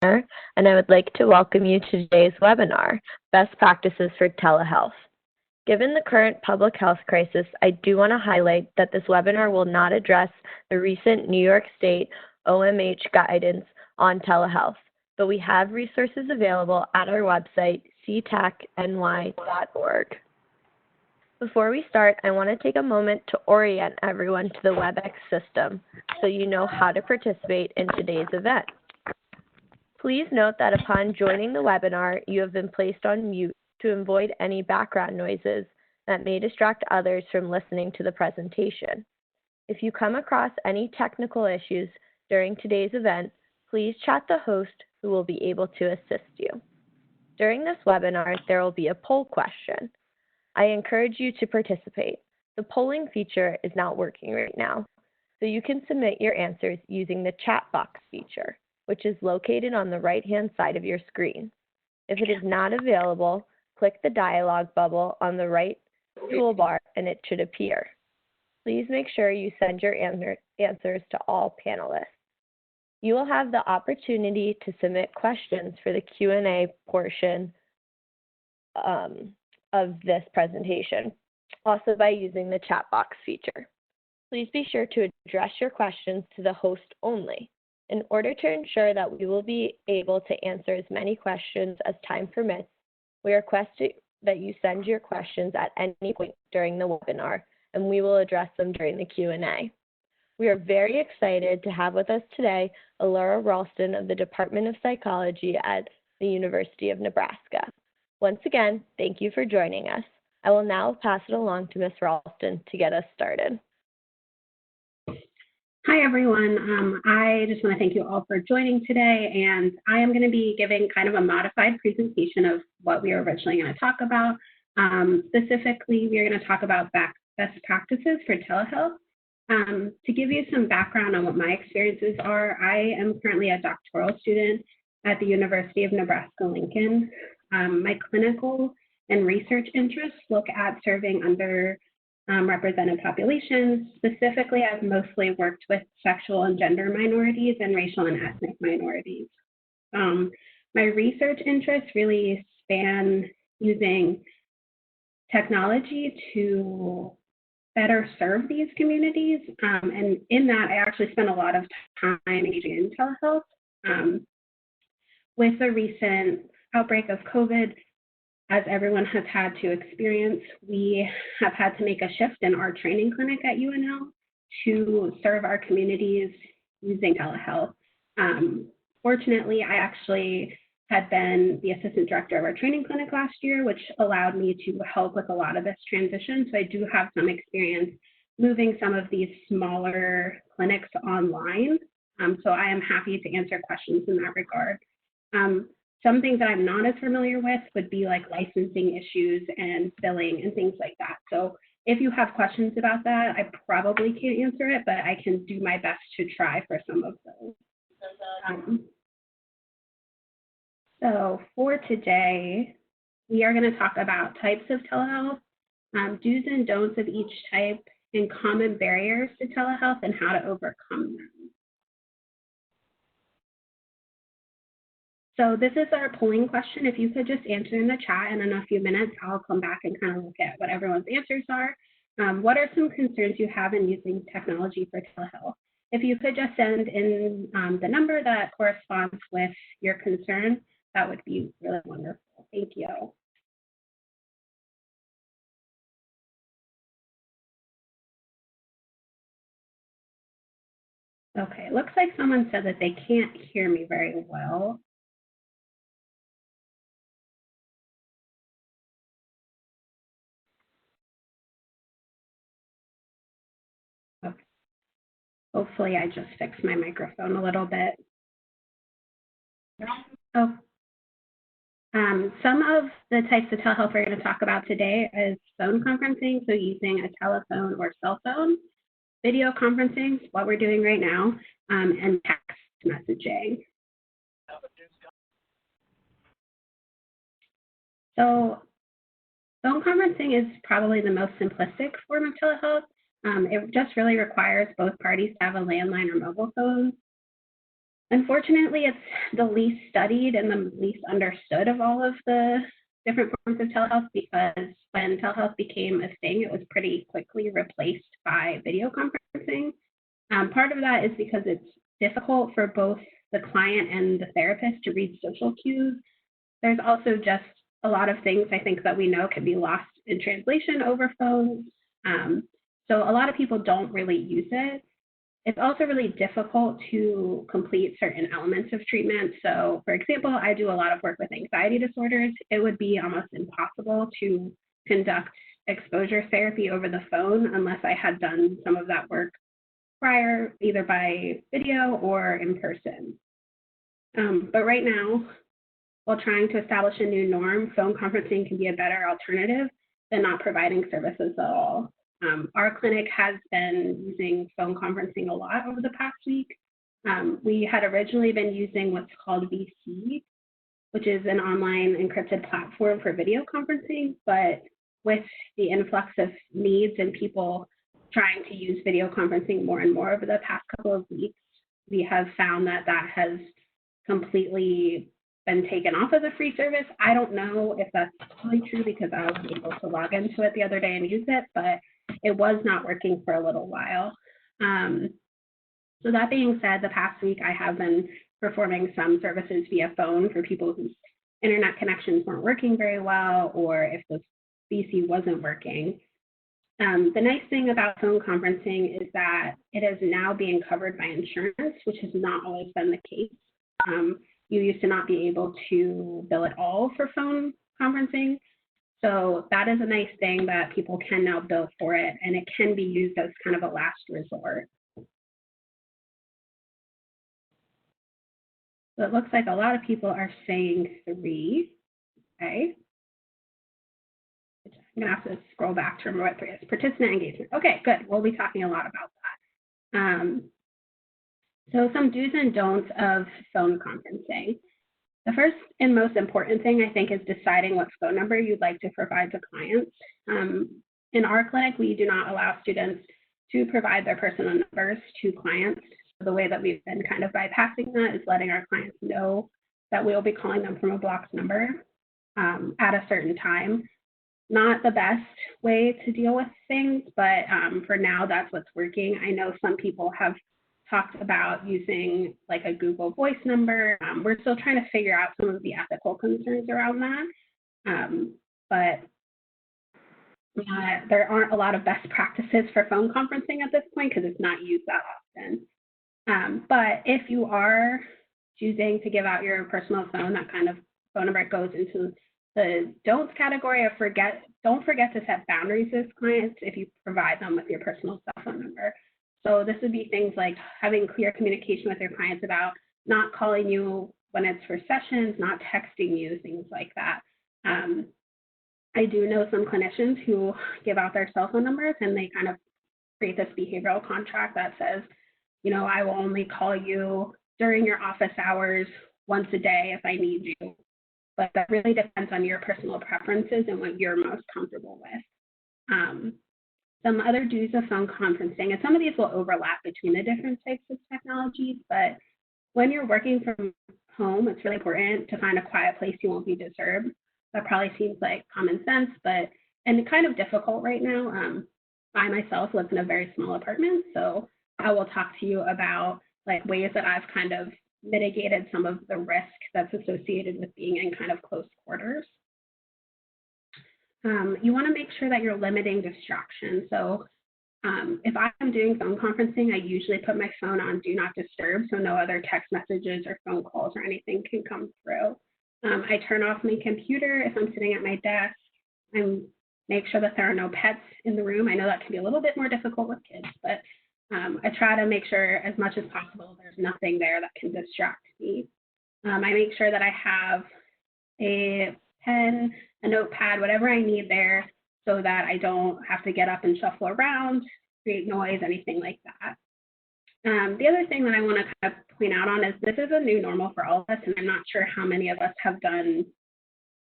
and I would like to welcome you to today's webinar, Best Practices for Telehealth. Given the current public health crisis, I do want to highlight that this webinar will not address the recent New York State OMH guidance on telehealth, but we have resources available at our website, ctacny.org. Before we start, I want to take a moment to orient everyone to the WebEx system so you know how to participate in today's event. Please note that upon joining the webinar, you have been placed on mute to avoid any background noises that may distract others from listening to the presentation. If you come across any technical issues during today's event, please chat the host who will be able to assist you. During this webinar, there will be a poll question. I encourage you to participate. The polling feature is not working right now, so you can submit your answers using the chat box feature, which is located on the right-hand side of your screen. If it is not available, click the dialog bubble on the right toolbar and it should appear. Please make sure you send your answers to all panelists. You will have the opportunity to submit questions for the Q&A portion of this presentation, also by using the chat box feature. Please be sure to address your questions to the host only. In order to ensure that we will be able to answer as many questions as time permits, we request that you send your questions at any point during the webinar, and we will address them during the Q&A. We are very excited to have with us today Laura Ralston of the Department of Psychology at the University of Nebraska. Once again, thank you for joining us. I will now pass it along to Ms. Ralston to get us started. Hi, everyone. I just want to thank you all for joining today, and I am going to be giving kind of a modified presentation of what we were originally going to talk about. Specifically, we are going to talk about best practices for telehealth. To give you some background on what my experiences are, I am currently a doctoral student at the University of Nebraska-Lincoln. My clinical and research interests look at serving underrepresented populations. Specifically, I've mostly worked with sexual and gender minorities and racial and ethnic minorities. My research interests really span using technology to better serve these communities. And in that, I actually spent a lot of time engaging in telehealth. With the recent outbreak of COVID, as everyone has had to experience, we have had to make a shift in our training clinic at UNL to serve our communities using telehealth. Fortunately, I actually had been the assistant director of our training clinic last year, which allowed me to help with a lot of this transition. So I do have some experience moving some of these smaller clinics online. So I am happy to answer questions in that regard. Some things that I'm not as familiar with would be like licensing issues and billing and things like that. So if you have questions about that, I probably can't answer it, but I can do my best to try for some of those. So for today, we are going to talk about types of telehealth, do's and don'ts of each type, and common barriers to telehealth and how to overcome them. So this is our polling question. If you could just answer in the chat, and in a few minutes, I'll come back and kind of look at what everyone's answers are. What are some concerns you have in using technology for telehealth? If you could just send in the number that corresponds with your concern, that would be really wonderful. Thank you. Okay, looks like someone said that they can't hear me very well. Okay. Hopefully I just fixed my microphone a little bit. Oh. Some of the types of telehealth we're going to talk about today is phone conferencing, so using a telephone or cell phone, video conferencing, what we're doing right now, and text messaging. So phone conferencing is probably the most simplistic form of telehealth. It just really requires both parties to have a landline or mobile phone. Unfortunately, it's the least studied and the least understood of all of the different forms of telehealth, because when telehealth became a thing, it was pretty quickly replaced by video conferencing. Part of that is because it's difficult for both the client and the therapist to read social cues. There's also just a lot of things I think that we know can be lost in translation over phones. So a lot of people don't really use it. It's also really difficult to complete certain elements of treatment. So, for example, I do a lot of work with anxiety disorders. It would be almost impossible to conduct exposure therapy over the phone unless I had done some of that work prior, either by video or in person. But right now, while trying to establish a new norm, phone conferencing can be a better alternative than not providing services at all. Our clinic has been using phone conferencing a lot over the past week. We had originally been using what's called VC, which is an online encrypted platform for video conferencing, but with the influx of needs and people trying to use video conferencing more and more over the past couple of weeks, we have found that that has completely been taken off as a free service. I don't know if that's totally true because I was able to log into it the other day and use it, but it was not working for a little while. So that being said, the past week I have been performing some services via phone for people whose internet connections weren't working very well, or if the VC wasn't working. The nice thing about phone conferencing is that it is now being covered by insurance, which has not always been the case. You used to not be able to bill at all for phone conferencing. So that is a nice thing that people can now bill for it, and it can be used as kind of a last resort. So it looks like a lot of people are saying 3, okay? I'm gonna have to scroll back to remember what 3 is. Participant engagement. Okay, good, we'll be talking a lot about that. So some do's and don'ts of phone conferencing. The first and most important thing, I think, is deciding what phone number you'd like to provide to clients. In our clinic, we do not allow students to provide their personal numbers to clients. The way that we've been kind of bypassing that is letting our clients know that we'll be calling them from a blocked number at a certain time. Not the best way to deal with things, but for now, that's what's working. I know some people have talked about using like a Google Voice number. We're still trying to figure out some of the ethical concerns around that. But there aren't a lot of best practices for phone conferencing at this point because it's not used that often. But if you are choosing to give out your personal phone, that kind of phone number goes into the don'ts category of don't forget to set boundaries with clients if you provide them with your personal cell phone number. So this would be things like having clear communication with your clients about not calling you when it's for sessions, not texting you, things like that. I do know some clinicians who give out their cell phone numbers and they kind of create this behavioral contract that says, you know, I will only call you during your office hours once a day if I need you. But that really depends on your personal preferences and what you're most comfortable with. Some other do's of phone conferencing, and some of these will overlap between the different types of technologies, but when you're working from home, it's really important to find a quiet place you won't be disturbed. That probably seems like common sense, but and kind of difficult right now. I myself live in a very small apartment, so I will talk to you about like ways that I've kind of mitigated some of the risk that's associated with being in kind of close quarters. You want to make sure that you're limiting distractions. So if I'm doing phone conferencing, I usually put my phone on do not disturb so no other text messages or phone calls or anything can come through. I turn off my computer if I'm sitting at my desk. I make sure that there are no pets in the room. I know that can be a little bit more difficult with kids, but I try to make sure as much as possible there's nothing there that can distract me. I make sure that I have a pen, a notepad, whatever I need there so that I don't have to get up and shuffle around, create noise, anything like that. The other thing that I want to kind of point out on is this is a new normal for all of us, and I'm not sure how many of us have done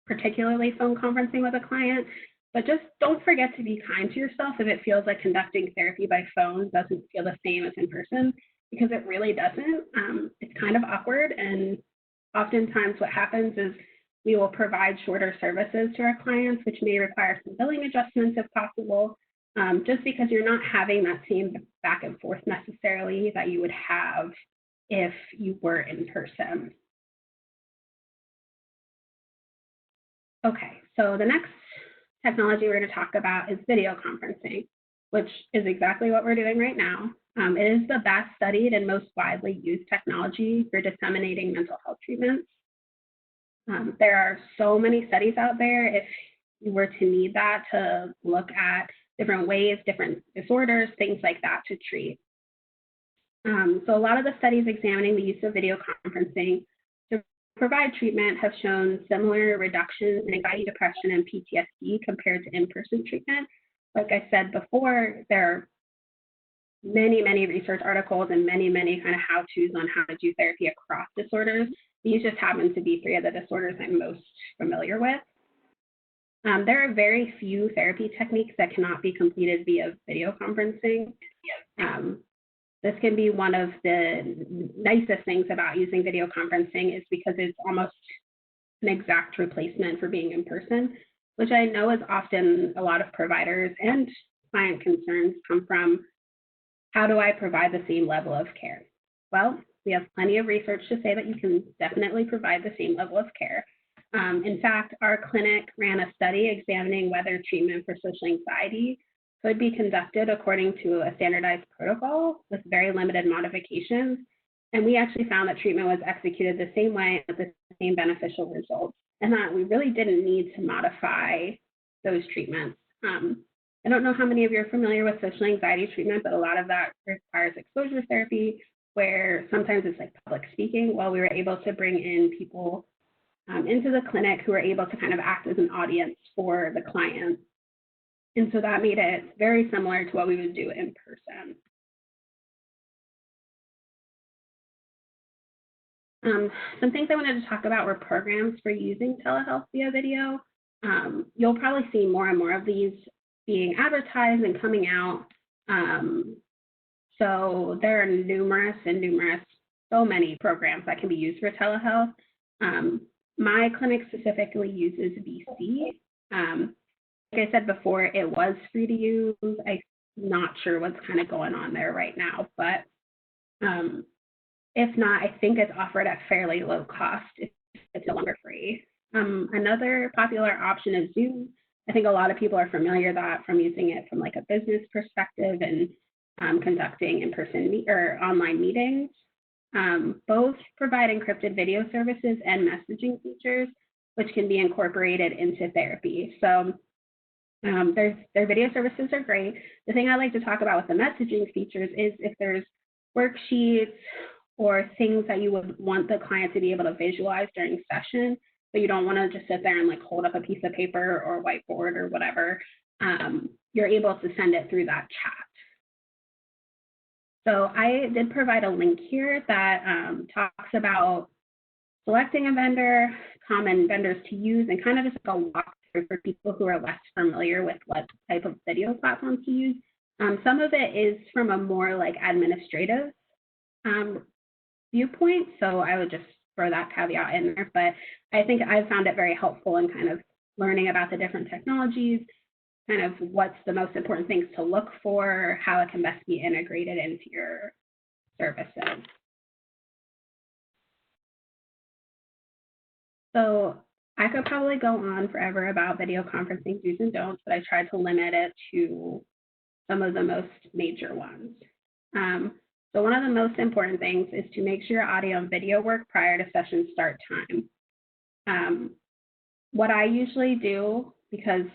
particularly phone conferencing with a client, but just don't forget to be kind to yourself if it feels like conducting therapy by phone doesn't feel the same as in person. because it really doesn't. It's kind of awkward, and oftentimes what happens is we will provide shorter services to our clients, which may require some billing adjustments if possible, just because you're not having that same back and forth necessarily that you would have if you were in person. Okay, so the next technology we're going to talk about is video conferencing, which is exactly what we're doing right now. It is the best studied and most widely used technology for disseminating mental health treatments. There are so many studies out there. If you were to need that to look at different ways, different disorders, things like that to treat. So a lot of the studies examining the use of video conferencing to provide treatment have shown similar reductions in anxiety, depression, and PTSD compared to in-person treatment. Like I said before, there are many research articles and many kind of how-tos on how to do therapy across disorders. These just happen to be 3 of the disorders I'm most familiar with. There are very few therapy techniques that cannot be completed via video conferencing. This can be one of the nicest things about using video conferencing is because it's almost an exact replacement for being in person, which I know is often a lot of providers and client concerns come from. How do I provide the same level of care? Well, we have plenty of research to say that you can definitely provide the same level of care. In fact, our clinic ran a study examining whether treatment for social anxiety could be conducted according to a standardized protocol with very limited modifications. And we actually found that treatment was executed the same way with the same beneficial results, and that we really didn't need to modify those treatments. I don't know how many of you are familiar with social anxiety treatment, but a lot of that requires exposure therapy, where sometimes it's like public speaking. Well, we were able to bring in people into the clinic who are able to kind of act as an audience for the client. And so that made it very similar to what we would do in person. Some things I wanted to talk about were programs for using telehealth via video. You'll probably see more and more of these being advertised and coming out. So there are numerous, so many programs that can be used for telehealth. My clinic specifically uses VC. Like I said before, it was free to use. I'm not sure what's kind of going on there right now, but if not, I think it's offered at fairly low cost if it's no longer free. Another popular option is Zoom. I think a lot of people are familiar that from using it from like a business perspective and conducting in-person or online meetings. Both provide encrypted video services and messaging features, which can be incorporated into therapy. So their video services are great. The thing I like to talk about with the messaging features is if there's worksheets or things that you would want the client to be able to visualize during session, but you don't want to just sit there and like hold up a piece of paper or whiteboard or whatever, you're able to send it through that chat. So I did provide a link here that talks about selecting a vendor, common vendors to use, and kind of just like a walkthrough for people who are less familiar with what type of video platform to use. Some of it is from a more like administrative viewpoint, so I would just throw that caveat in there, but I think I found it very helpful in kind of learning about the different technologies, kind of what's the most important things to look for, how it can best be integrated into your services. So I could probably go on forever about video conferencing do's and don'ts, but I tried to limit it to some of the most major ones. So one of the most important things is to make sure your audio and video work prior to session start time. What I usually do, because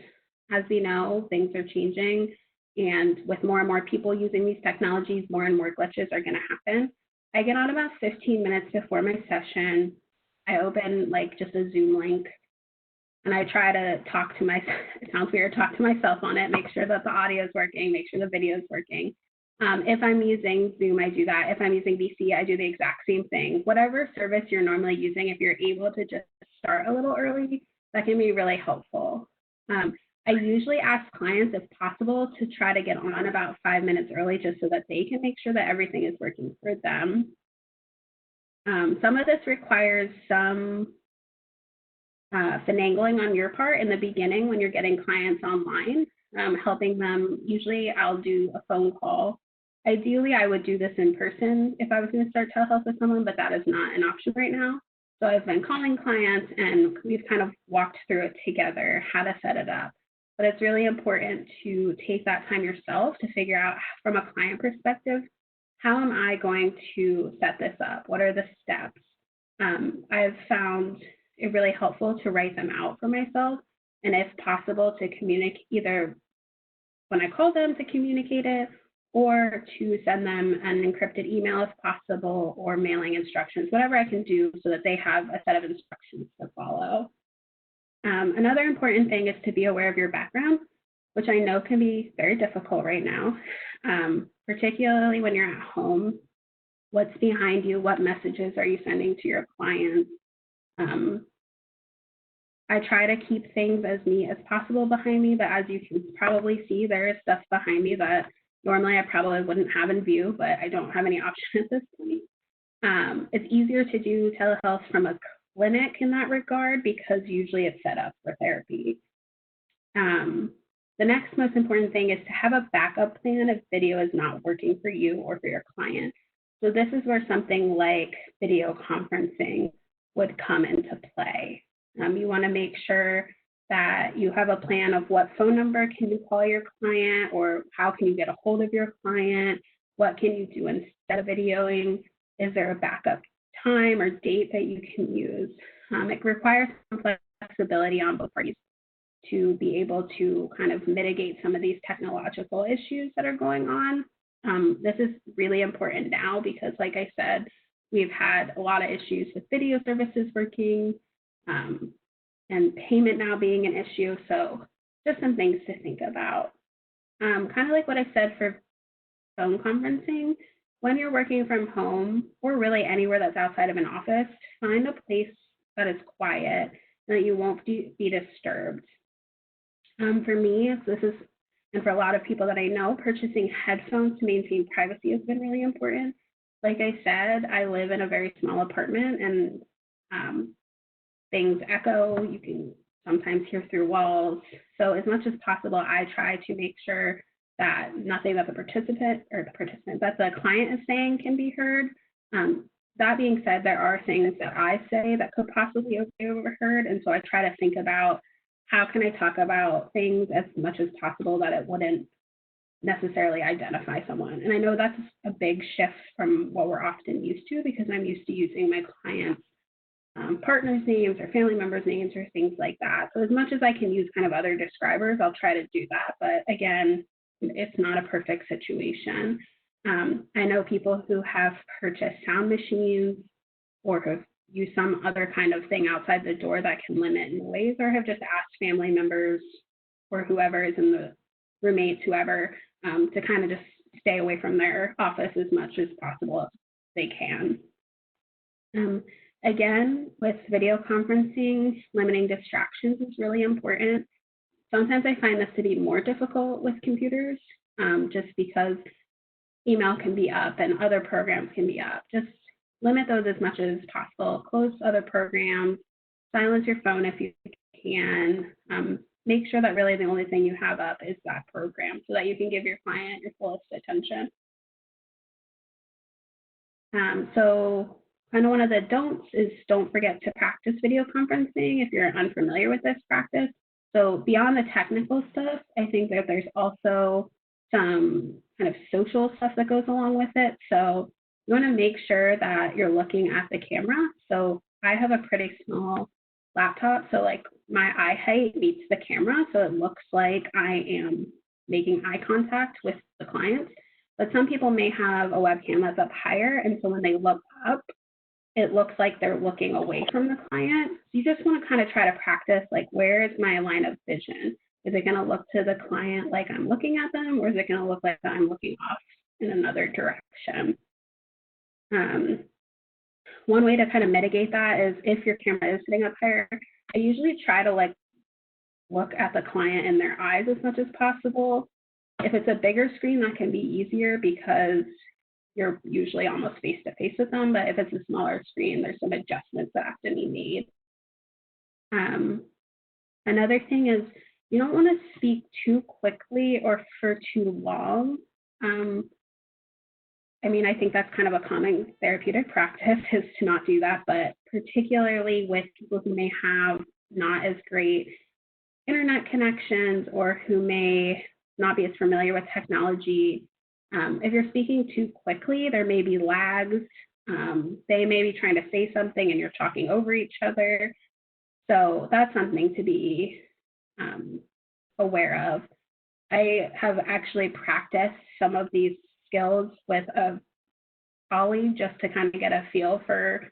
as we know, things are changing, and with more and more people using these technologies, more and more glitches are going to happen. I get on about 15 minutes before my session. I open like just a Zoom link, and I try to talk to myself. It sounds weird, talk to myself on it, make sure that the audio is working, make sure the video is working. If I'm using Zoom, I do that. If I'm using VC, I do the exact same thing. Whatever service you're normally using, if you're able to just start a little early, that can be really helpful. I usually ask clients, if possible, to try to get on about 5 minutes early just so that they can make sure that everything is working for them. Some of this requires some finagling on your part in the beginning when you're getting clients online, helping them. Usually I'll do a phone call. Ideally, I would do this in person if I was going to start telehealth with someone, but that is not an option right now. So I've been calling clients and we've kind of walked through it together, how to set it up. But it's really important to take that time yourself to figure out from a client perspective, how am I going to set this up? What are the steps? I've found it really helpful to write them out for myself, and if possible, to communicate either when I call them to communicate it, or to send them an encrypted email if possible, or mailing instructions, whatever I can do so that they have a set of instructions to follow. Another important thing is to be aware of your background, which I know can be very difficult right now, particularly when you're at home. What's behind you? What messages are you sending to your clients? I try to keep things as neat as possible behind me, but as you can probably see, there is stuff behind me that normally I probably wouldn't have in view, but I don't have any option at this point. It's easier to do telehealth from a clinic in that regard because usually it's set up for therapy. The next most important thing is to have a backup plan if video is not working for you or for your client. So this is where something like video conferencing would come into play. You want to make sure that you have a plan of what phone number can you call your client, or how can you get a hold of your client? What can you do instead of videoing? Is there a backup time or date that you can use? It requires some flexibility on both parties to be able to kind of mitigate some of these technological issues that are going on. This is really important now because, like I said, we've had a lot of issues with video services working, and payment now being an issue. So just some things to think about. Kind of like what I said for phone conferencing, when you're working from home or really anywhere that's outside of an office, find a place that is quiet and that you won't be disturbed. For me, and for a lot of people that I know, purchasing headphones to maintain privacy has been really important. Like I said, I live in a very small apartment, and things echo. You can sometimes hear through walls. So as much as possible, I try to make sure that nothing that the client is saying can be heard. That being said, there are things that I say that could possibly be overheard. And so I try to think about how can I talk about things as much as possible that it wouldn't necessarily identify someone. And I know that's a big shift from what we're often used to, because I'm used to using my clients' partners' names or family members' names or things like that. So as much as I can use kind of other describers, I'll try to do that. But again, it's not a perfect situation. I know people who have purchased sound machines or have used some other kind of thing outside the door that can limit noise, or have just asked family members or whoever is in the roommates, whoever, to kind of just stay away from their office as much as possible if they can. Again, with video conferencing, limiting distractions is really important. Sometimes I find this to be more difficult with computers, just because email can be up and other programs can be up. Just limit those as much as possible. Close other programs, silence your phone if you can. Make sure that really the only thing you have up is that program so that you can give your client your fullest attention. So kind of one of the don'ts is don't forget to practice video conferencing if you're unfamiliar with this practice. So beyond the technical stuff, I think that there's also some kind of social stuff that goes along with it. So you want to make sure that you're looking at the camera. So I have a pretty small laptop, so like my eye height meets the camera, so it looks like I am making eye contact with the client. But some people may have a webcam that's up higher, and so when they look up, it looks like they're looking away from the client. So you just want to kind of try to practice, like, where is my line of vision? Is it going to look to the client like I'm looking at them, or is it going to look like I'm looking off in another direction? One way to kind of mitigate that is if your camera is sitting up higher, I usually try to like look at the client in their eyes as much as possible. If it's a bigger screen, that can be easier because you're usually almost face-to-face with them, but if it's a smaller screen, there's some adjustments that have to be made. Another thing is you don't want to speak too quickly or for too long. I mean, I think that's kind of a common therapeutic practice is to not do that, but particularly with people who may have not as great internet connections or who may not be as familiar with technology, if you're speaking too quickly, there may be lags. They may be trying to say something and you're talking over each other. So that's something to be aware of. I have actually practiced some of these skills with a colleague just to kind of get a feel for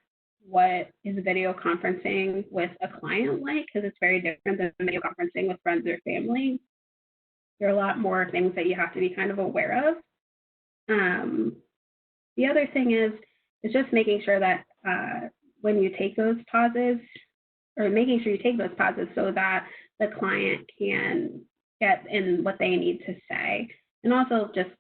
what is video conferencing with a client like, because it's very different than video conferencing with friends or family. There are a lot more things that you have to be kind of aware of. The other thing is just making sure that when you take those pauses, or making sure you take those pauses so that the client can get in what they need to say. And also just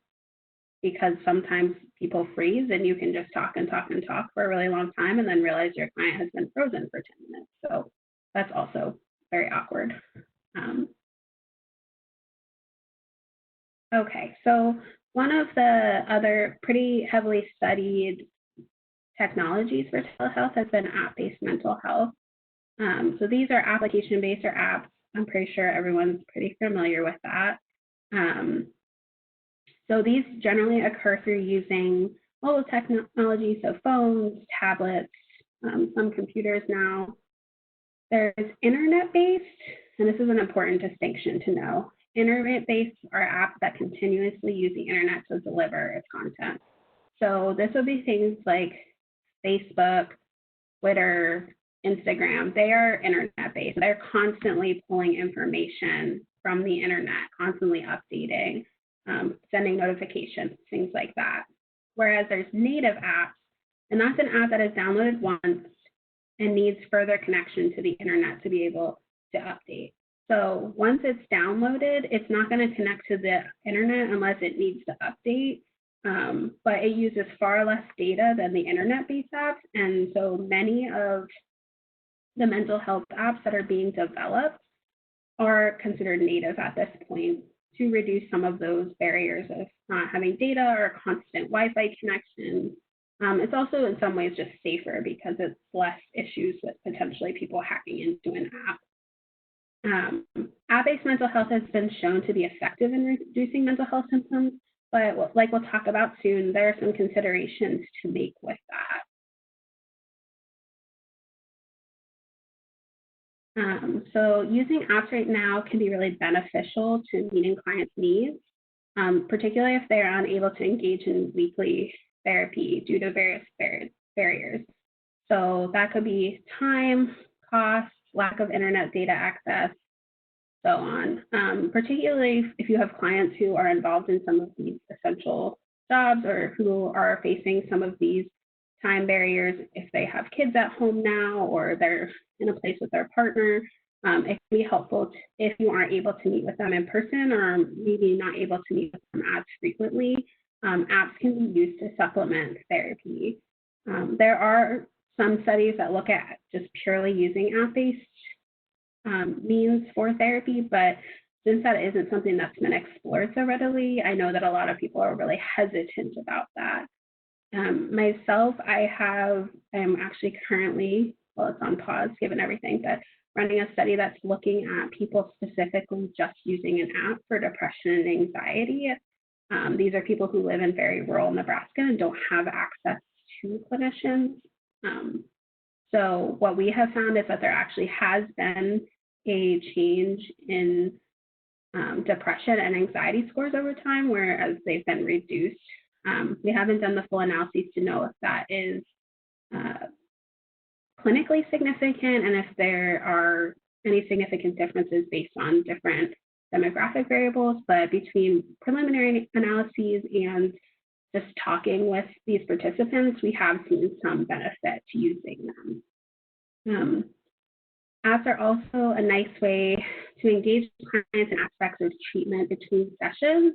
because sometimes people freeze and you can just talk and talk and talk for a really long time and then realize your client has been frozen for 10 minutes. So that's also very awkward. Okay, so one of the other pretty heavily studied technologies for telehealth has been app-based mental health. So these are application-based or apps. I'm pretty sure everyone's pretty familiar with that. So these generally occur through using mobile technology, so phones, tablets, some computers now. There's internet-based, and this is an important distinction to know. Internet-based are apps that continuously use the internet to deliver its content. So this would be things like Facebook, Twitter, Instagram. They are internet-based. They're constantly pulling information from the internet, constantly updating, sending notifications, things like that. Whereas there's native apps, and that's an app that is downloaded once and needs further connection to the internet to be able to update. So once it's downloaded, it's not going to connect to the internet unless it needs to update. But it uses far less data than the internet-based apps. And so many of the mental health apps that are being developed are considered native at this point to reduce some of those barriers of not having data or constant Wi-Fi connection. It's also in some ways just safer because it's less issues with potentially people hacking into an app. App-based mental health has been shown to be effective in reducing mental health symptoms, but like we'll talk about soon, there are some considerations to make with that. So using apps right now can be really beneficial to meeting clients' needs, particularly if they're unable to engage in weekly therapy due to various barriers. So that could be time, cost, lack of internet data access, so on. Particularly if you have clients who are involved in some of these essential jobs or who are facing some of these time barriers, if they have kids at home now or they're in a place with their partner, it can be helpful if you aren't able to meet with them in person or maybe not able to meet with them as frequently. Apps can be used to supplement therapy. There are some studies that look at just purely using app-based means for therapy, but since that isn't something that's been explored so readily, I know that a lot of people are really hesitant about that. Myself, I'm actually currently, well, it's on pause given everything, but running a study that's looking at people specifically just using an app for depression and anxiety. These are people who live in very rural Nebraska and don't have access to clinicians. So what we have found is that there actually has been a change in depression and anxiety scores over time, whereas they've been reduced. We haven't done the full analyses to know if that is clinically significant and if there are any significant differences based on different demographic variables, but between preliminary analyses and just talking with these participants, we have seen some benefit to using them. Apps are also a nice way to engage clients in aspects of treatment between sessions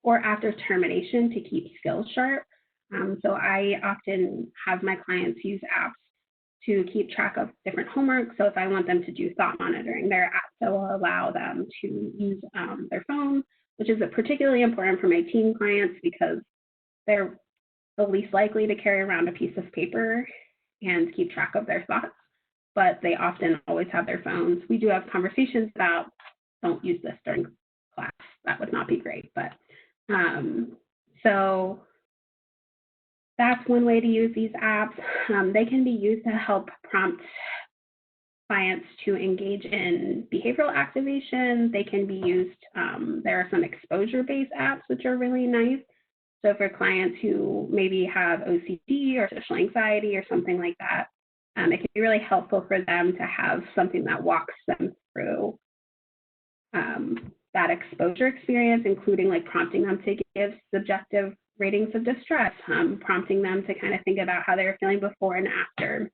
or after termination to keep skills sharp. So I often have my clients use apps to keep track of different homework. So if I want them to do thought monitoring, there are apps that will allow them to use their phone, which is particularly important for my teen clients because they're the least likely to carry around a piece of paper and keep track of their thoughts, but they often always have their phones. We do have conversations about don't use this during class. That would not be great, but so that's one way to use these apps. They can be used to help prompt clients to engage in behavioral activation. They can be used, there are some exposure-based apps which are really nice. So for clients who maybe have OCD or social anxiety or something like that, it can be really helpful for them to have something that walks them through that exposure experience, including like prompting them to give subjective ratings of distress, prompting them to kind of think about how they were feeling before and after.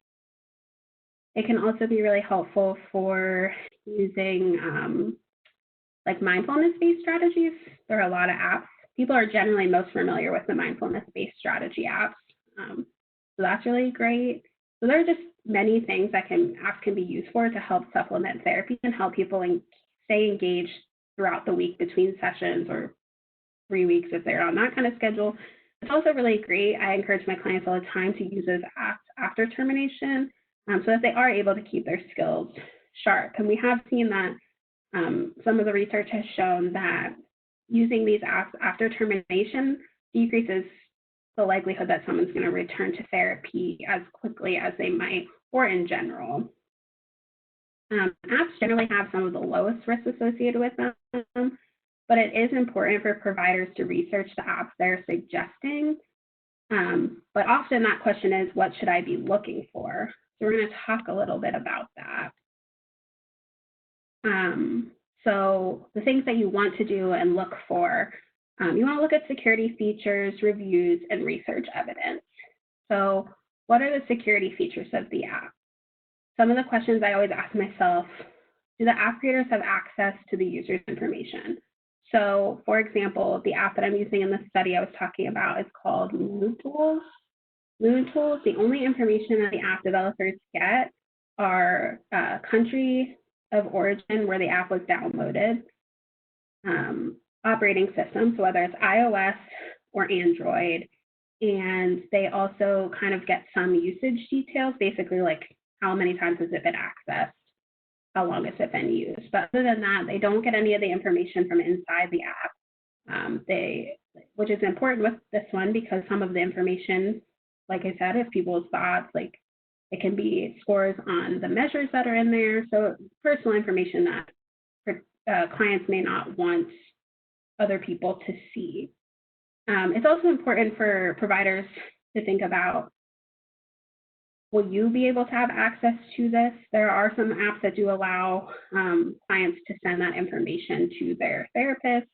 It can also be really helpful for using like mindfulness-based strategies. There are a lot of apps. People are generally most familiar with the mindfulness-based strategy apps. So that's really great. So there are just many things that apps can be used for to help supplement therapy and help people stay engaged throughout the week between sessions or 3 weeks if they're on that kind of schedule. It's also really great. I encourage my clients all the time to use those apps after termination so that they are able to keep their skills sharp. And we have seen that some of the research has shown that using these apps after termination decreases the likelihood that someone's going to return to therapy as quickly as they might, or in general. Apps generally have some of the lowest risks associated with them, but it is important for providers to research the apps they're suggesting. But often that question is, what should I be looking for? So we're going to talk a little bit about that. So the things that you want to do and look for, you want to look at security features, reviews, and research evidence. So what are the security features of the app? Some of the questions I always ask myself, do the app creators have access to the user's information? So for example, the app that I'm using in the study I was talking about is called Moon Tools. Moon Tools, the only information that the app developers get are country of origin where the app was downloaded, operating system, so whether it's iOS or Android, and they also kind of get some usage details, basically like how many times has it been accessed, how long has it been used. But other than that, they don't get any of the information from inside the app, which is important with this one because some of the information, like I said, is people's thoughts, like it can be scores on the measures that are in there. So personal information that clients may not want other people to see. It's also important for providers to think about, will you be able to have access to this? There are some apps that do allow clients to send that information to their therapist.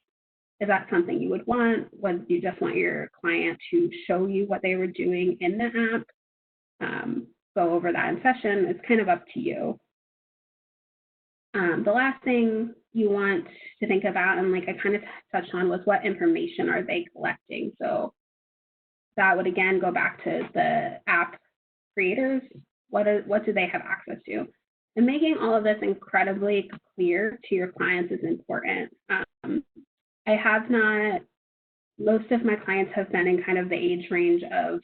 Is that something you would want? Would you just want your client to show you what they were doing in the app? Go over that in session. It's kind of up to you. The last thing you want to think about, and like I kind of touched on, was what information are they collecting? So that would again go back to the app creators. What do they have access to? And making all of this incredibly clear to your clients is important. I have not, most of my clients have been in kind of the age range of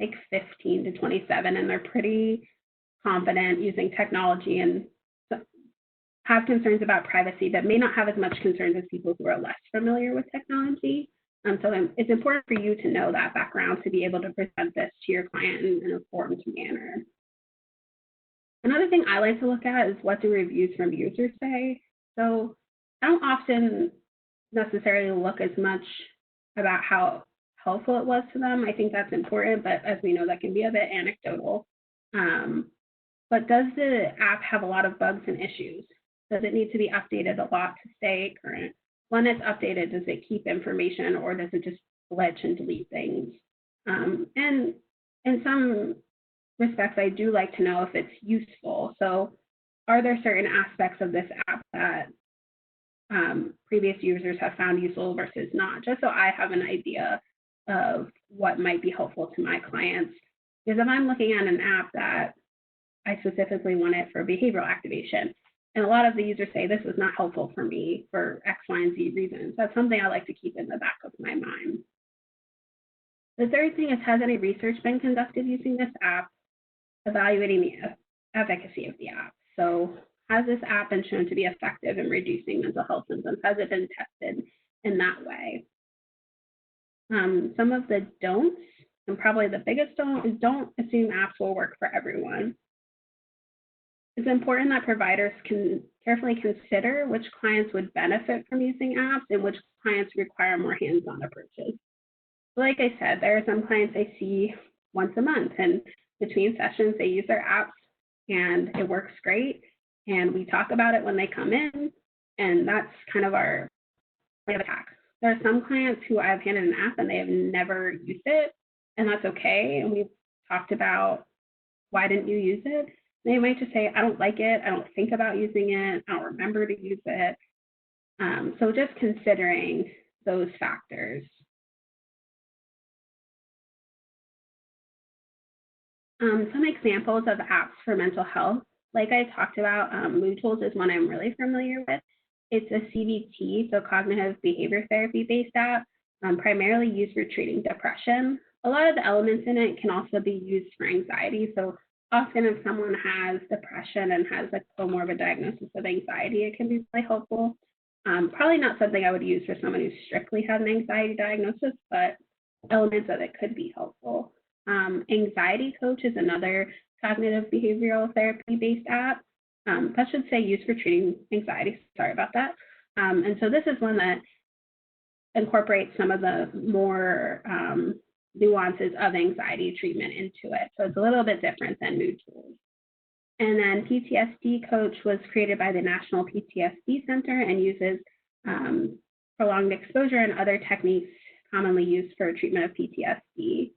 like 15 to 27, and they're pretty confident using technology and have concerns about privacy, but may not have as much concerns as people who are less familiar with technology. So it's important for you to know that background to be able to present this to your client in an informed manner. Another thing I like to look at is what do reviews from users say. So I don't often necessarily look as much about how helpful it was to them. I think that's important, but as we know, that can be a bit anecdotal. But does the app have a lot of bugs and issues? Does it need to be updated a lot to stay current? When it's updated, does it keep information or does it just glitch and delete things? And in some respects, I do like to know if it's useful. So are there certain aspects of this app that previous users have found useful versus not, just so I have an idea of what might be helpful to my clients. Because if I'm looking at an app that I specifically want it for behavioral activation, and a lot of the users say this was not helpful for me for X, Y, and Z reasons, that's something I like to keep in the back of my mind. The third thing is, has any research been conducted using this app, evaluating the efficacy of the app? So has this app been shown to be effective in reducing mental health symptoms? Has it been tested in that way? Some of the don'ts, and probably the biggest don't, is don't assume apps will work for everyone. It's important that providers can carefully consider which clients would benefit from using apps and which clients require more hands-on approaches. Like I said, there are some clients I see once a month, and between sessions, they use their apps and it works great. And we talk about it when they come in, and that's kind of our plan of attack. There are some clients who I've handed an app and they have never used it, and that's okay. And we've talked about, why didn't you use it? They might just say, I don't like it, I don't think about using it, I don't remember to use it. So just considering those factors. Some examples of apps for mental health, like I talked about, Mood Tools is one I'm really familiar with. It's a CBT, so cognitive behavior therapy based app, primarily used for treating depression. A lot of the elements in it can also be used for anxiety. So often if someone has depression and has a comorbid diagnosis of anxiety, it can be really helpful. Probably not something I would use for someone who strictly has an anxiety diagnosis, but elements of it could be helpful. Anxiety Coach is another cognitive behavioral therapy-based app. That should say used for treating anxiety. Sorry about that. And so this is one that incorporates some of the more nuances of anxiety treatment into it. So it's a little bit different than Mood Tools. And then PTSD Coach was created by the National PTSD Center and uses prolonged exposure and other techniques commonly used for treatment of PTSD.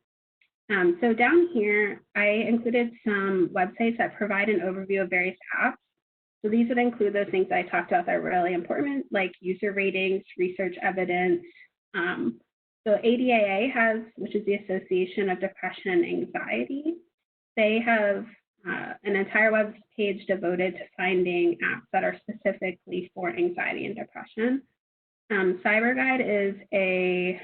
So down here, I included some websites that provide an overview of various apps. So these would include those things I talked about that are really important, like user ratings, research evidence. So ADAA has, which is the Association of Depression and Anxiety, they have an entire web page devoted to finding apps that are specifically for anxiety and depression. CyberGuide is a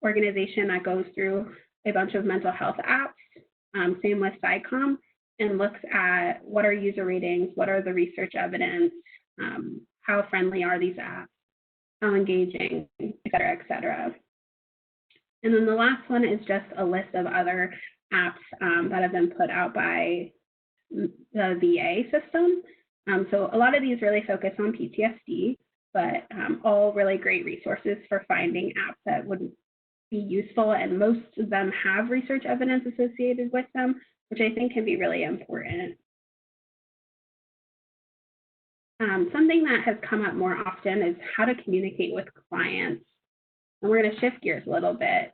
organization that goes through a bunch of mental health apps, same with SciComm, and looks at what are user ratings, what are the research evidence, how friendly are these apps, how engaging, et cetera, et cetera. And then the last one is just a list of other apps that have been put out by the VA system. So a lot of these really focus on PTSD, but all really great resources for finding apps that would be useful, and most of them have research evidence associated with them, which I think can be really important. Something that has come up more often is how to communicate with clients. And we're going to shift gears a little bit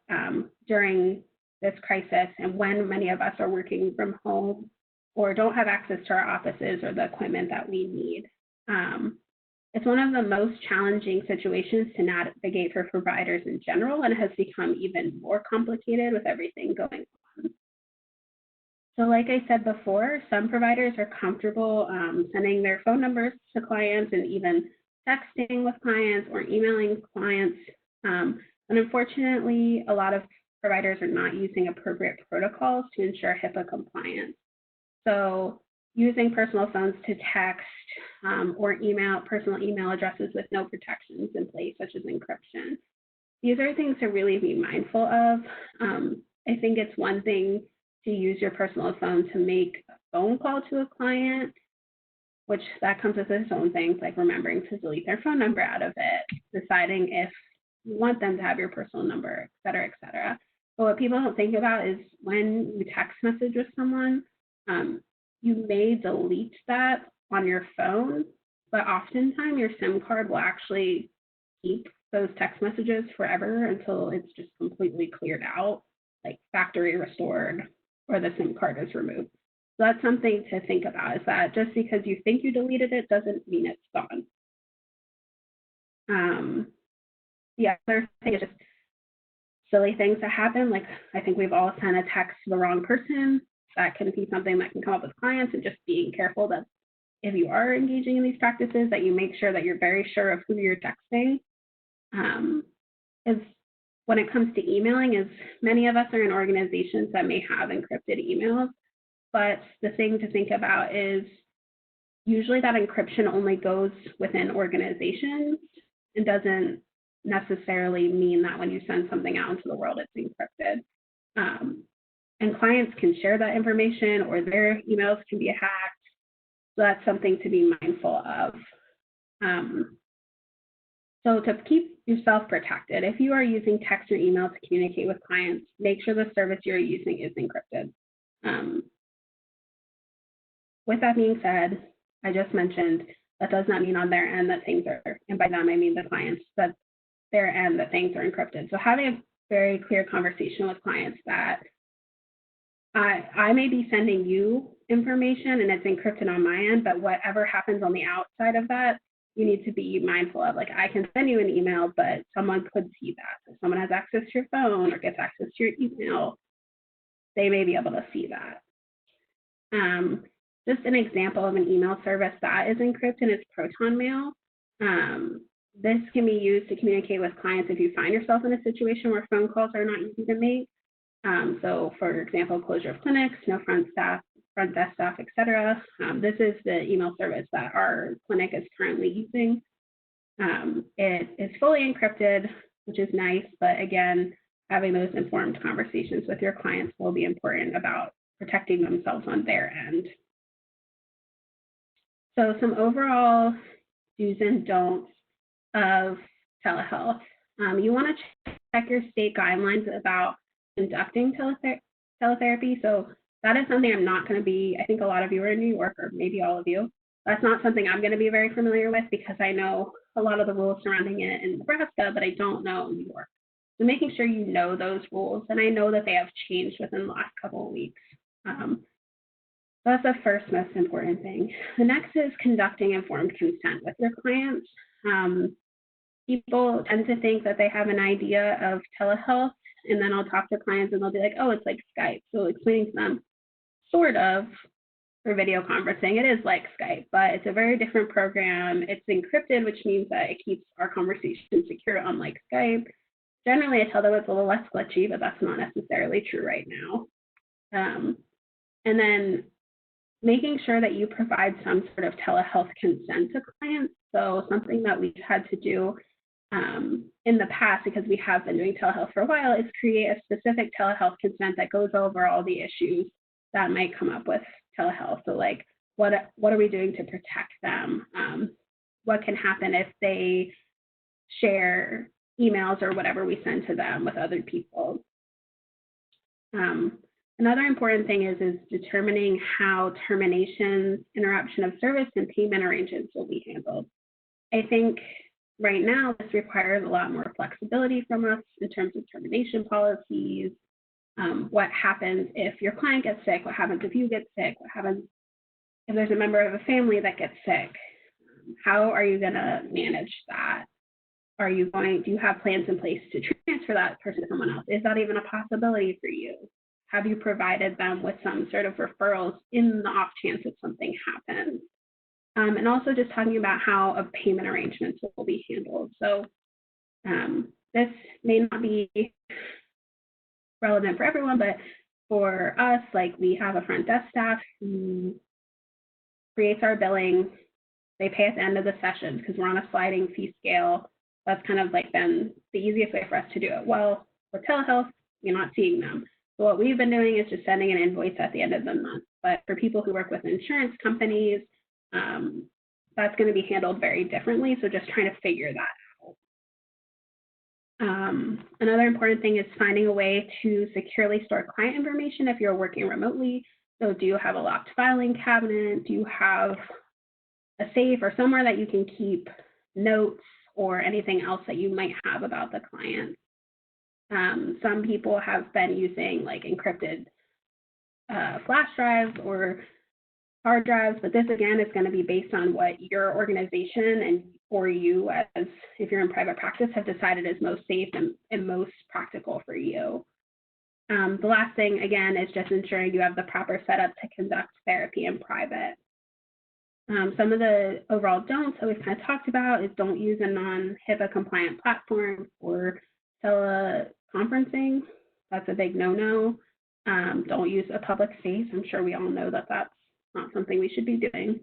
during this crisis and when many of us are working from home or don't have access to our offices or the equipment that we need. It's one of the most challenging situations to navigate for providers in general, and has become even more complicated with everything going on. So like I said before, some providers are comfortable sending their phone numbers to clients and even texting with clients or emailing clients. And unfortunately, a lot of providers are not using appropriate protocols to ensure HIPAA compliance. So using personal phones to text or personal email addresses with no protections in place, such as encryption. These are things to really be mindful of. I think it's one thing to use your personal phone to make a phone call to a client, which that comes with its own things, like remembering to delete their phone number out of it, deciding if you want them to have your personal number, et cetera, et cetera. But what people don't think about is when you text message with someone, you may delete that on your phone, but oftentimes your SIM card will actually keep those text messages forever until it's just completely cleared out, like factory restored, or the SIM card is removed. So that's something to think about, is that just because you think you deleted it doesn't mean it's gone. The other thing is just silly things that happen. Like, I think we've all sent a text to the wrong person. That can be something that can come up with clients, and just being careful that if you are engaging in these practices, that you make sure that you're very sure of who you're texting. Is when it comes to emailing, is many of us are in organizations that may have encrypted emails, but the thing to think about is usually that encryption only goes within organizations and doesn't necessarily mean that when you send something out into the world, it's encrypted. And clients can share that information, or their emails can be hacked. So that's something to be mindful of. So to keep yourself protected, if you are using text or email to communicate with clients, make sure the service you're using is encrypted. With that being said, I just mentioned that does not mean on their end that things are, and by them I mean the clients, that their end that things are encrypted. So having a very clear conversation with clients that I may be sending you information and it's encrypted on my end, but whatever happens on the outside of that, you need to be mindful of. Like, I can send you an email, but someone could see that. If someone has access to your phone or gets access to your email, they may be able to see that. Just an example of an email service that is encrypted is Proton Mail. This can be used to communicate with clients if you find yourself in a situation where phone calls are not easy to make. So, for example, closure of clinics, no front desk staff, etc. This is the email service that our clinic is currently using. It is fully encrypted, which is nice, but again, having those informed conversations with your clients will be important about protecting themselves on their end. So some overall do's and don'ts of telehealth. You want to check your state guidelines about conducting teletherapy. So that is something I'm not going to be, I think a lot of you are in New York, or maybe all of you. That's not something I'm going to be very familiar with, because I know a lot of the rules surrounding it in Nebraska, but I don't know New York. So making sure you know those rules, and I know that they have changed within the last couple of weeks. That's the first most important thing. The next is conducting informed consent with your clients. People tend to think that they have an idea of telehealth, and then I'll talk to clients and they'll be like, oh, it's like Skype. So explaining to them, sort of, for video conferencing, it is like Skype, but it's a very different program. It's encrypted, which means that it keeps our conversation secure, unlike Skype. Generally, I tell them it's a little less glitchy, but that's not necessarily true right now. And then making sure that you provide some sort of telehealth consent to clients. So something that we've had to do in the past, because we have been doing telehealth for a while, is create a specific telehealth consent that goes over all the issues that might come up with telehealth. So like, what are we doing to protect them? What can happen if they share emails or whatever we send to them with other people? Another important thing is determining how terminations, interruption of service, and payment arrangements will be handled. I think right now this requires a lot more flexibility from us in terms of termination policies. What happens if your client gets sick? What happens if you get sick? What happens if there's a member of a family that gets sick? How are you going to manage that? Do you have plans in place to transfer that person to someone else? Is that even a possibility for you? Have you provided them with some sort of referrals in the off chance that something happens? And also just talking about how payment arrangements will be handled. So this may not be relevant for everyone, but for us, like, we have a front desk staff who creates our billing. They pay at the end of the session because we're on a sliding fee scale. That's kind of like been the easiest way for us to do it. Well, with telehealth, you're not seeing them. So what we've been doing is just sending an invoice at the end of the month. But for people who work with insurance companies, that's going to be handled very differently. So just trying to figure that out. Another important thing is finding a way to securely store client information if you're working remotely. So do you have a locked filing cabinet? Do you have a safe or somewhere that you can keep notes or anything else that you might have about the client? Some people have been using like encrypted flash drives or hard drives, but this again is going to be based on what your organization and or you, as if you're in private practice, have decided is most safe and most practical for you. The last thing, again, is just ensuring you have the proper setup to conduct therapy in private. Some of the overall don'ts that we've kind of talked about is don't use a non-HIPAA compliant platform for teleconferencing. That's a big no-no. Don't use a public space. I'm sure we all know that that's not something we should be doing.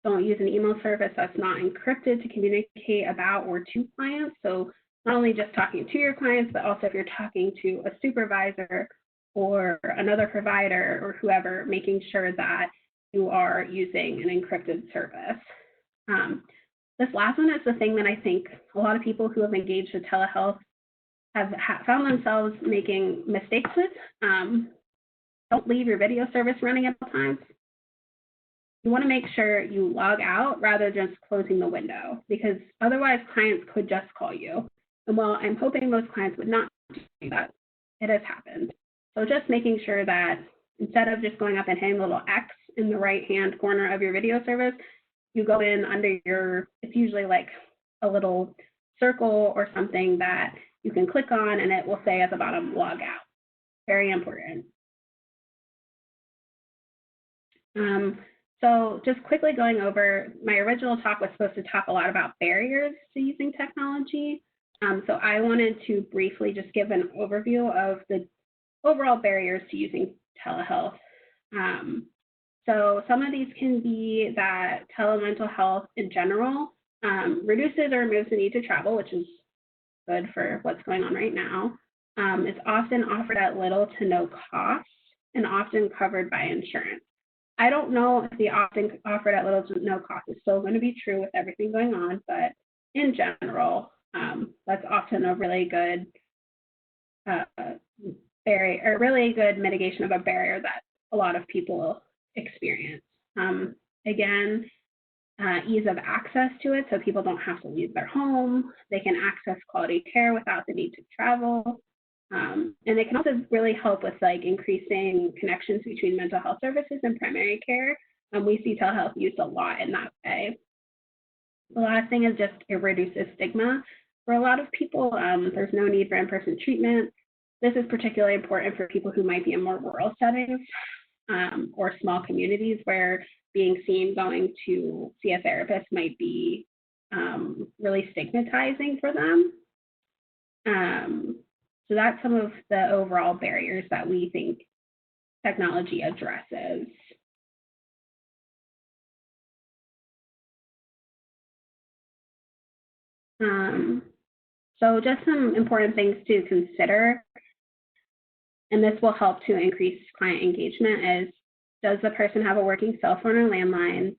Don't use an email service that's not encrypted to communicate about or to clients. So not only just talking to your clients, but also if you're talking to a supervisor or another provider or whoever, making sure that you are using an encrypted service. This last one is the thing that I think a lot of people who have engaged with telehealth have found themselves making mistakes with. Don't leave your video service running at all times. You want to make sure you log out rather than just closing the window, because otherwise clients could just call you. And while I'm hoping most clients would not do that, it has happened. So just making sure that instead of just going up and hitting the little X in the right-hand corner of your video service, you go in under your, it's usually like a little circle or something that you can click on and it will say at the bottom, log out. Very important. So just quickly going over, my original talk was supposed to talk a lot about barriers to using technology. So I wanted to briefly just give an overview of the overall barriers to using telehealth. So some of these can be that telemental health in general reduces or removes the need to travel, which is good for what's going on right now. It's often offered at little to no cost and often covered by insurance. I don't know if the often offered at little to no cost is still going to be true with everything going on, but in general, that's often a really good barrier, or really good mitigation of a barrier that a lot of people experience. Again, ease of access to it, so people don't have to leave their home. They can access quality care without the need to travel. And it can also really help with like increasing connections between mental health services and primary care. We see telehealth used a lot in that way. The last thing is just it reduces stigma. For a lot of people, there's no need for in-person treatment. This is particularly important for people who might be in more rural settings or small communities where being seen going to see a therapist might be really stigmatizing for them. So that's some of the overall barriers that we think technology addresses. So just some important things to consider, and this will help to increase client engagement, is does the person have a working cell phone or landline?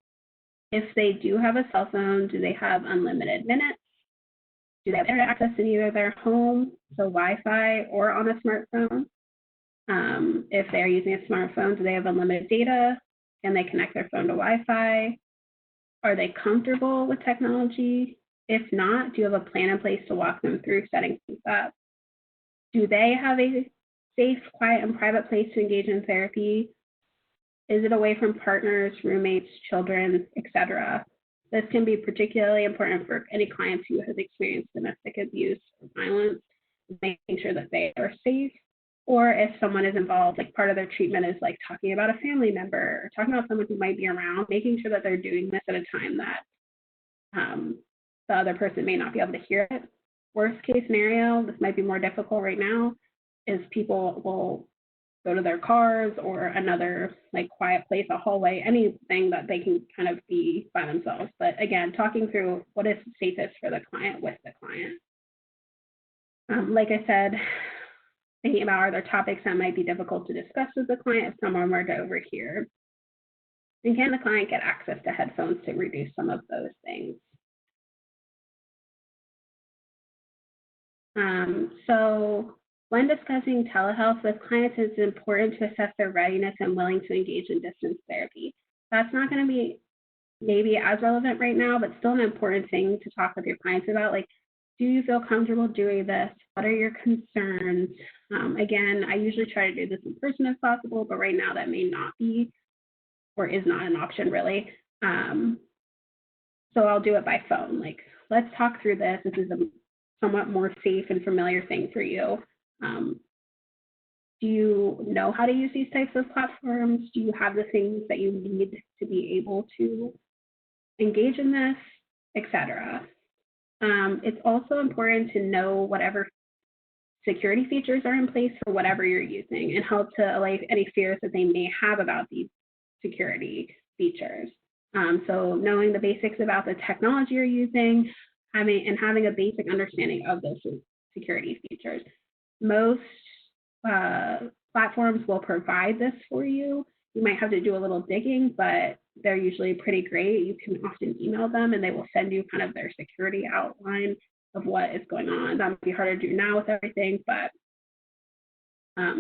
If they do have a cell phone, do they have unlimited minutes? Do they have internet access in either their home, so Wi-Fi, or on a smartphone? If they're using a smartphone, do they have unlimited data? Can they connect their phone to Wi-Fi? Are they comfortable with technology? If not, do you have a plan in place to walk them through setting things up? Do they have a safe, quiet, and private place to engage in therapy? Is it away from partners, roommates, children, etc.? This can be particularly important for any clients who have experienced domestic abuse or violence, making sure that they are safe. Or if someone is involved, like part of their treatment is like talking about a family member or talking about someone who might be around, making sure that they're doing this at a time that the other person may not be able to hear it. Worst case scenario, this might be more difficult right now, is people will go to their cars or another like quiet place, a hallway, anything that they can kind of be by themselves. But again, talking through what is safest for the client with the client. Like I said, thinking about are there topics that might be difficult to discuss with the client if someone were to overhear. And can the client get access to headphones to reduce some of those things? So when discussing telehealth with clients, it's important to assess their readiness and willing to engage in distance therapy. That's not going to be maybe as relevant right now, but still an important thing to talk with your clients about. Like, Do you feel comfortable doing this? What are your concerns? Again, I usually try to do this in person if possible, but right now that may not be or is not an option really. So I'll do it by phone. Like, let's talk through this. This is a somewhat more safe and familiar thing for you. Do you know how to use these types of platforms? Do you have the things that you need to be able to engage in this, etc.? It's also important to know whatever security features are in place for whatever you're using and help to allay any fears that they may have about these security features. So knowing the basics about the technology you're using, having a basic understanding of those security features. Most platforms will provide this for you. You might have to do a little digging, but they're usually pretty great. You can often email them and they will send you kind of their security outline of what is going on. That might be hard to do now with everything, but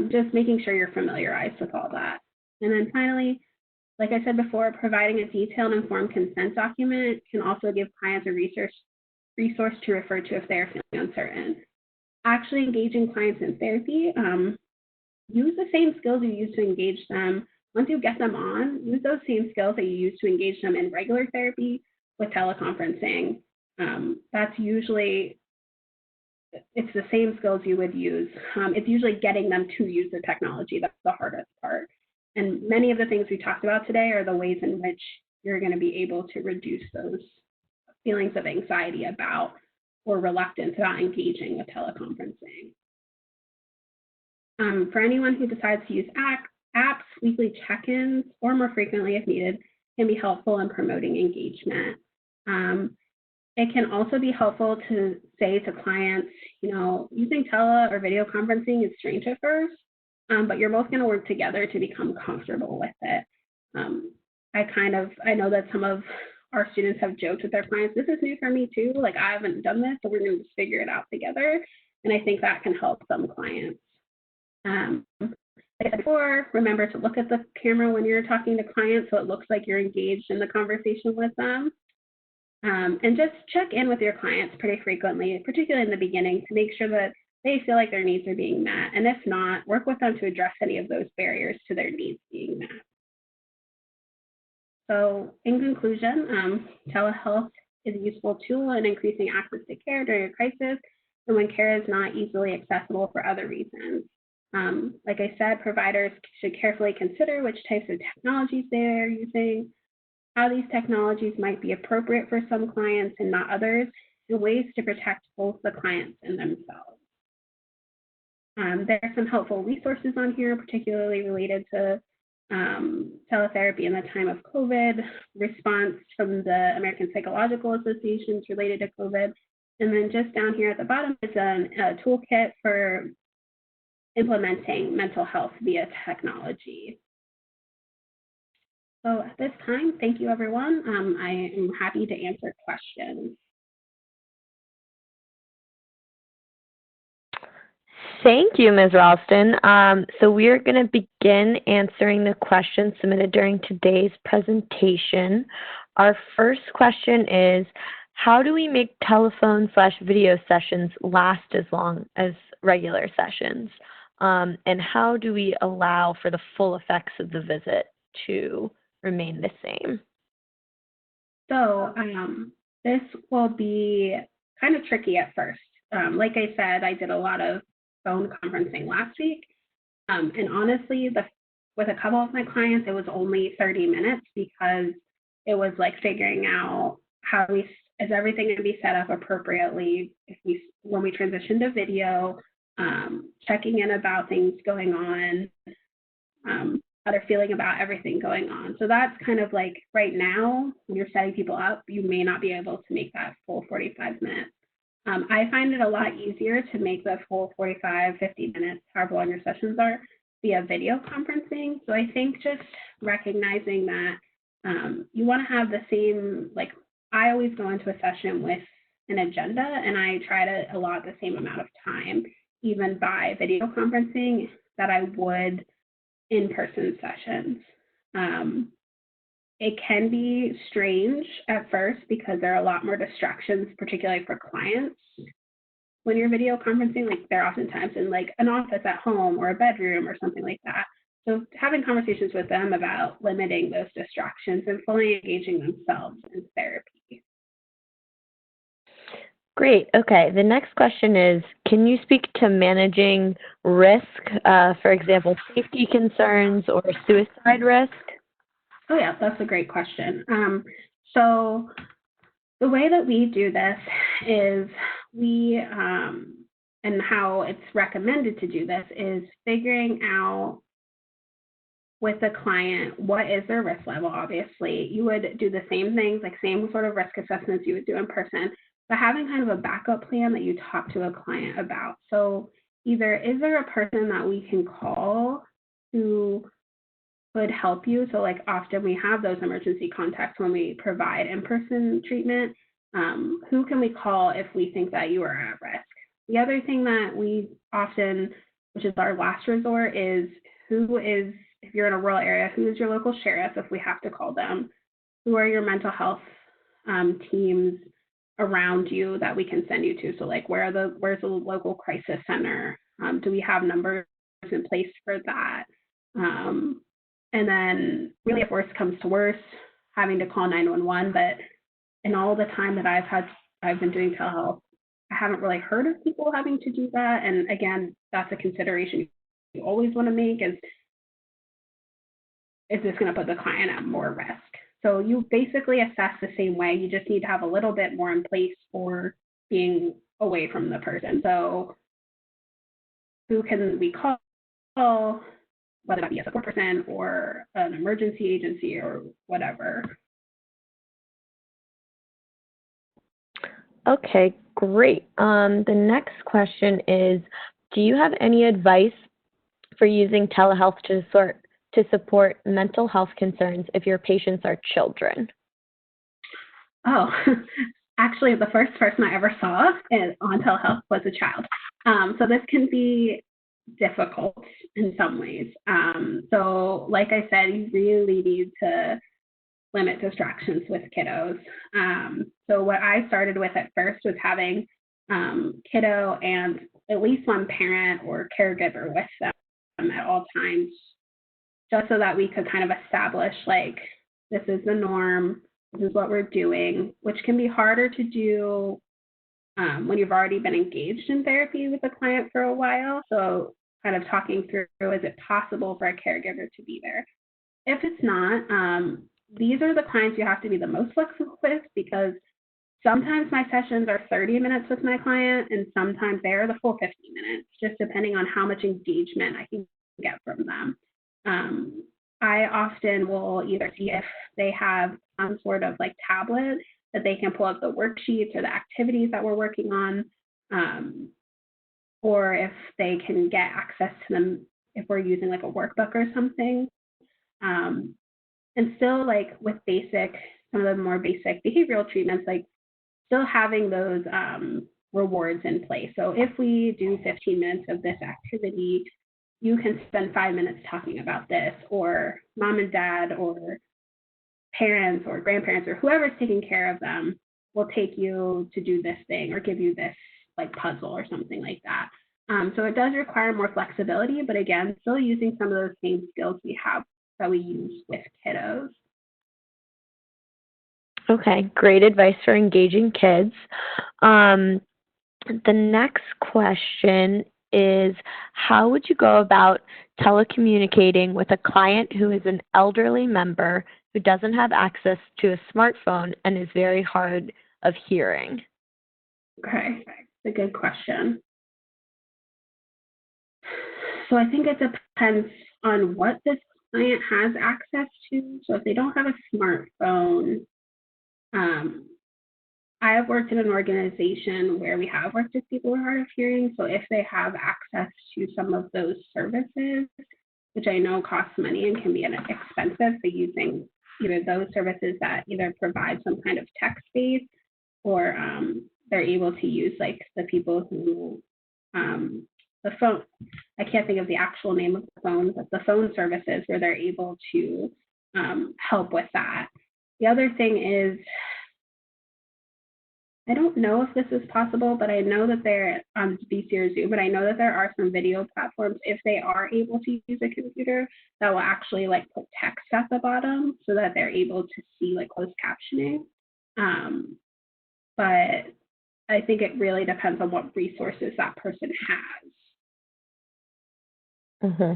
just making sure you're familiarized with all that. And then finally, like I said before, providing a detailed and informed consent document can also give clients a resource to refer to if they are feeling uncertain. Actually engaging clients in therapy, use the same skills you use to engage them. Once you get them on, use those same skills that you use to engage them in regular therapy with teleconferencing. That's usually, it's the same skills you would use. It's usually getting them to use the technology that's the hardest part. And many of the things we talked about today are the ways in which you're going to be able to reduce those feelings of anxiety about or reluctance about engaging with teleconferencing. For anyone who decides to use apps, weekly check-ins, or more frequently if needed, can be helpful in promoting engagement. It can also be helpful to say to clients, using tele or video conferencing is strange at first, but you're both going to work together to become comfortable with it. I know that some of our students have joked with their clients, this is new for me too, like I haven't done this, so we're going to just figure it out together. And I think that can help some clients. Like I said before, remember to look at the camera when you're talking to clients so it looks like you're engaged in the conversation with them. And just check in with your clients pretty frequently, particularly in the beginning, to make sure that they feel like their needs are being met. And if not, work with them to address any of those barriers to their needs being met. So in conclusion, telehealth is a useful tool in increasing access to care during a crisis and when care is not easily accessible for other reasons. Like I said, providers should carefully consider which types of technologies they are using, how these technologies might be appropriate for some clients and not others, and ways to protect both the clients and themselves. There are some helpful resources on here, particularly related to teletherapy in the time of COVID, response from the American Psychological Associations related to COVID, and then just down here at the bottom is a toolkit for implementing mental health via technology. So at this time, thank you, everyone. I am happy to answer questions. Thank you, Ms. Ralston. So we are going to begin answering the questions submitted during today's presentation. Our first question is, how do we make telephone/video sessions last as long as regular sessions? And how do we allow for the full effects of the visit to remain the same? So this will be kind of tricky at first. Like I said, I did a lot of phone conferencing last week. And honestly, with a couple of my clients, it was only 30 minutes because it was like figuring out is everything going to be set up appropriately when we transition to video, checking in about things going on, how they're feeling about everything going on. So that's kind of like right now, when you're setting people up, you may not be able to make that full 45 minutes. I find it a lot easier to make the full 45, 50 minutes, however long your sessions are, via video conferencing. So I think just recognizing that you want to have the same, like I always go into a session with an agenda and I try to allot the same amount of time, even by video conferencing, that I would in-person sessions. It can be strange at first because there are a lot more distractions, particularly for clients, when you're video conferencing, like they're oftentimes in like an office at home or a bedroom or something like that. So having conversations with them about limiting those distractions and fully engaging themselves in therapy. Great. Okay. The next question is, can you speak to managing risk, for example, safety concerns or suicide risk? Oh yeah, that's a great question. So the way that we do this is and how it's recommended to do this is figuring out with the client what is their risk level. Obviously, you would do the same things, like same sort of risk assessments you would do in person, but having kind of a backup plan that you talk to a client about. So either is there a person that we can call who could help you? So like often we have those emergency contacts when we provide in-person treatment. Who can we call if we think that you are at risk? The other thing that we often, which is our last resort, is if you're in a rural area, who is your local sheriff if we have to call them? Who are your mental health teams around you that we can send you to? So like where's the local crisis center? Do we have numbers in place for that? And then really if worst comes to worst, having to call 911. But in all the time that I've been doing telehealth, I haven't really heard of people having to do that. And again, that's a consideration you always want to make is this going to put the client at more risk? So you basically assess the same way. You just need to have a little bit more in place for being away from the person. So who can we call? Whether that be a support person or an emergency agency or whatever. Okay, great. The next question is, do you have any advice for using telehealth to support mental health concerns if your patients are children? Oh, actually, the first person I ever saw on telehealth was a child. So this can be difficult in some ways. So like I said, you really need to limit distractions with kiddos. So what I started with at first was having kiddo and at least one parent or caregiver with them at all times, just so that we could kind of establish like, this is the norm, this is what we're doing, which can be harder to do when you've already been engaged in therapy with a client for a while. So kind of talking through, is it possible for a caregiver to be there? If it's not, these are the clients you have to be the most flexible with, because sometimes my sessions are 30 minutes with my client and sometimes they're the full 50 minutes, just depending on how much engagement I can get from them. I often will either see if they have some sort of like tablet that they can pull up the worksheets or the activities that we're working on, or if they can get access to them if we're using like a workbook or something. And still like with some of the more basic behavioral treatments, like still having those rewards in place. So if we do 15 minutes of this activity, you can spend 5 minutes talking about this, or mom and dad or parents or grandparents or whoever's taking care of them will take you to do this thing or give you this like puzzle or something like that. So it does require more flexibility, but again, still using some of those same skills we have that we use with kiddos. Okay, great advice for engaging kids. The next question is, how would you go about telecommunicating with a client who is an elderly member who doesn't have access to a smartphone and is very hard of hearing? Okay, that's a good question. So I think it depends on what this client has access to. So if they don't have a smartphone, I have worked in an organization where we have worked with people who are hard of hearing. So if they have access to some of those services, which I know cost money and can be expensive, so using either those services that either provide some kind of tech space, or they're able to use like the people who the phone, I can't think of the actual name of the phone, but the phone services where they're able to help with that. The other thing is I don't know if this is possible, but I know that they're on VC or Zoom, but I know that there are some video platforms, if they are able to use a computer, that will actually like put text at the bottom so that they're able to see like closed captioning. But I think it really depends on what resources that person has. Mm-hmm.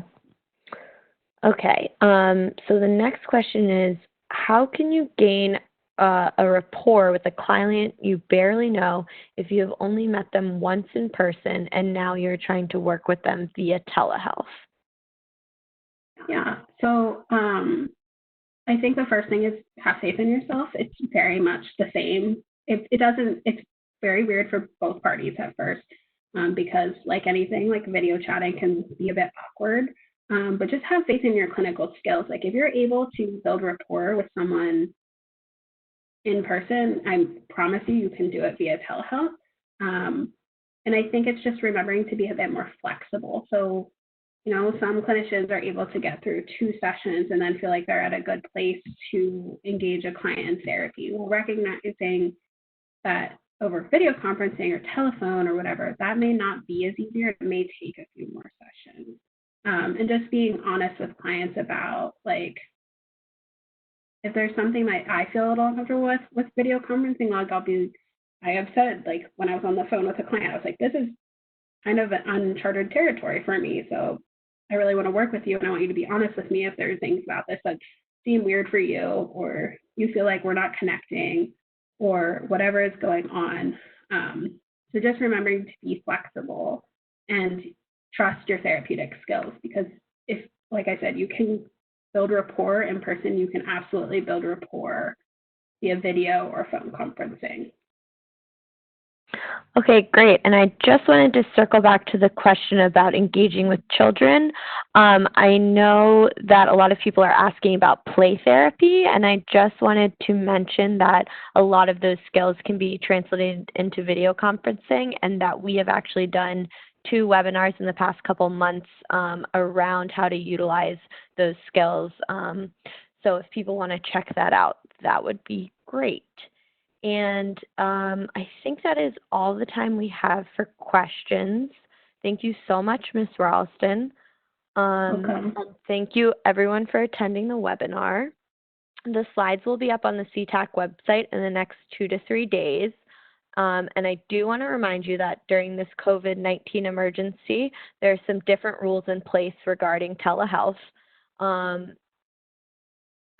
Okay, so the next question is, how can you gain a rapport with a client you barely know if you have only met them once in person and now you're trying to work with them via telehealth? Yeah, so I think the first thing is have faith in yourself. It's very much the same. It's very weird for both parties at first because, like anything, like video chatting can be a bit awkward. But just have faith in your clinical skills. Like if you're able to build rapport with someone in person, I promise you can do it via telehealth. And I think it's just remembering to be a bit more flexible. So some clinicians are able to get through 2 sessions and then feel like they're at a good place to engage a client in therapy. Well, recognizing that over video conferencing or telephone or whatever, that may not be as easy, or it may take a few more sessions. And just being honest with clients about like, if there's something that I feel a little uncomfortable with video conferencing, like I have said, like when I was on the phone with a client, I was like, this is kind of an uncharted territory for me. So I really want to work with you, and I want you to be honest with me if there are things about this that seem weird for you, or you feel like we're not connecting, or whatever is going on. So just remembering to be flexible and trust your therapeutic skills, because if, like I said, you can build rapport in person, you can absolutely build rapport via video or phone conferencing. Okay, great. And I just wanted to circle back to the question about engaging with children. I know that a lot of people are asking about play therapy, and I just wanted to mention that a lot of those skills can be translated into video conferencing, and that we have actually done 2 webinars in the past couple months around how to utilize those skills. So if people want to check that out, that would be great. And I think that is all the time we have for questions. Thank you so much, Ms. Ralston. Okay. Thank you, everyone, for attending the webinar. The slides will be up on the CTAC website in the next 2 to 3 days. And I do want to remind you that during this COVID-19 emergency, there are some different rules in place regarding telehealth.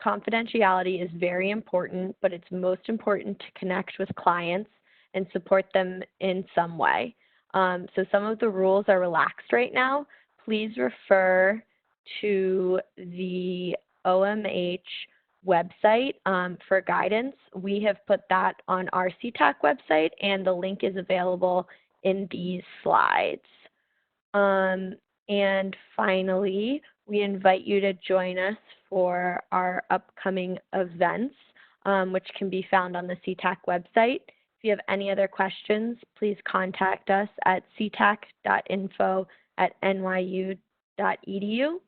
Confidentiality is very important, but it's most important to connect with clients and support them in some way. So some of the rules are relaxed right now. Please refer to the OMH website for guidance. We have put that on our CTAC website, and the link is available in these slides. And finally, we invite you to join us for our upcoming events, which can be found on the CTAC website. If you have any other questions, please contact us at ctac.info@nyu.edu.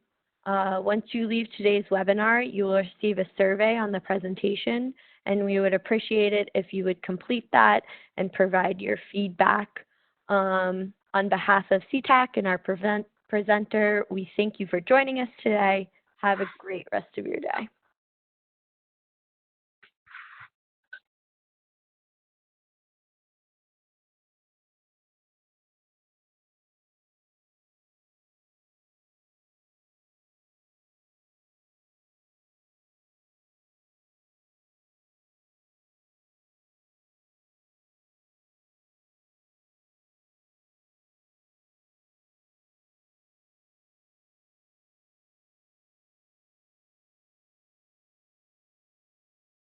Once you leave today's webinar, you will receive a survey on the presentation, and we would appreciate it if you would complete that and provide your feedback. On behalf of CTAC and our presenter, we thank you for joining us today. Have a great rest of your day.